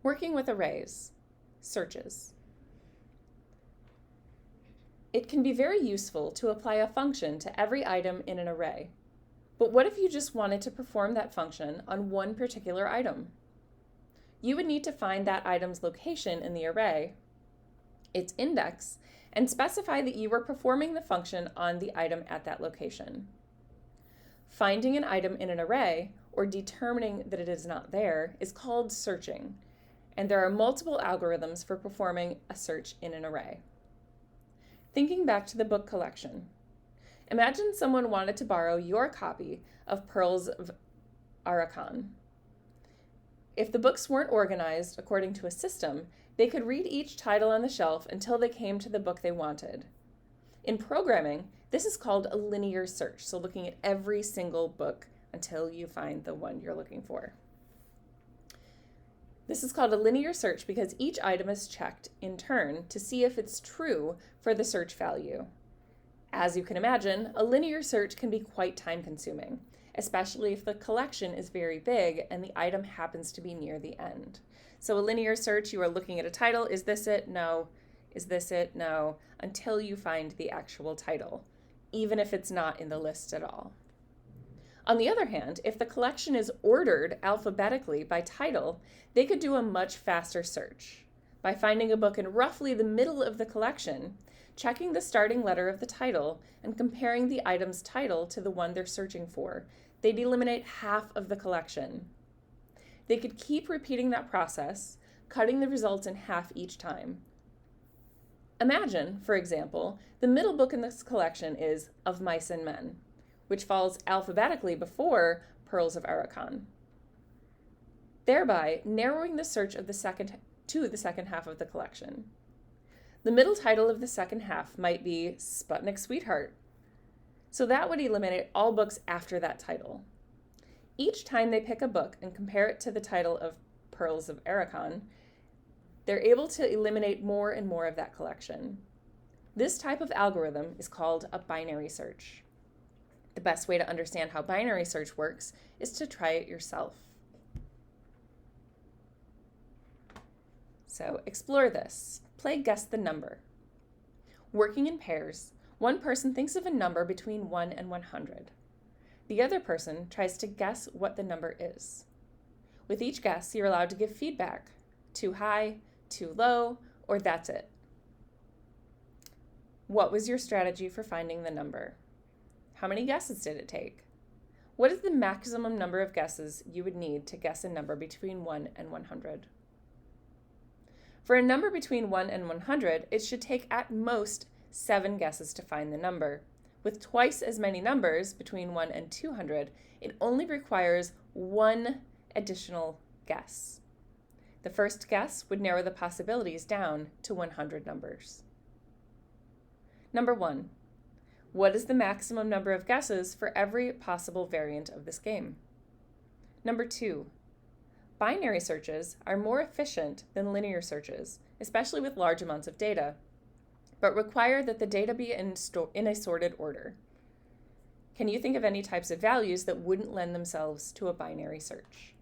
Working with arrays, searches. It can be very useful to apply a function to every item in an array. But what if you just wanted to perform that function on one particular item? You would need to find that item's location in the array, its index, and specify that you were performing the function on the item at that location. Finding an item in an array, or determining that it is not there, is called searching, and there are multiple algorithms for performing a search in an array. Thinking back to the book collection, imagine someone wanted to borrow your copy of Pearls of Arakan. If the books weren't organized according to a system, they could read each title on the shelf until they came to the book they wanted. In programming, this is called a linear search, so looking at every single book until you find the one you're looking for. This is called a linear search because each item is checked in turn to see if it's true for the search value. As you can imagine, a linear search can be quite time-consuming, especially if the collection is very big and the item happens to be near the end. So a linear search, you are looking at a title, is this it? No. Is this it? No. Until you find the actual title, even if it's not in the list at all. On the other hand, if the collection is ordered alphabetically by title, they could do a much faster search. By finding a book in roughly the middle of the collection, checking the starting letter of the title, and comparing the item's title to the one they're searching for, they'd eliminate half of the collection. They could keep repeating that process, cutting the results in half each time. Imagine, for example, the middle book in this collection is Of Mice and Men, which falls alphabetically before Pearls of Arakan, thereby narrowing the search to the second half of the collection. The middle title of the second half might be Sputnik Sweetheart, so that would eliminate all books after that title. Each time they pick a book and compare it to the title of Pearls of Arakan, they're able to eliminate more and more of that collection. This type of algorithm is called a binary search. The best way to understand how binary search works is to try it yourself. So explore this. Play Guess the Number. Working in pairs, one person thinks of a number between 1 and 100. The other person tries to guess what the number is. With each guess, you're allowed to give feedback. Too high, too low, or that's it. What was your strategy for finding the number? How many guesses did it take? What is the maximum number of guesses you would need to guess a number between 1 and 100? For a number between 1 and 100, it should take at most 7 guesses to find the number. With twice as many numbers between 1 and 200, it only requires 1 additional guess. The first guess would narrow the possibilities down to 100 numbers. Number 1. What is the maximum number of guesses for every possible variant of this game? Number 2. Binary searches are more efficient than linear searches, especially with large amounts of data, but require that the data be in a sorted order. Can you think of any types of values that wouldn't lend themselves to a binary search?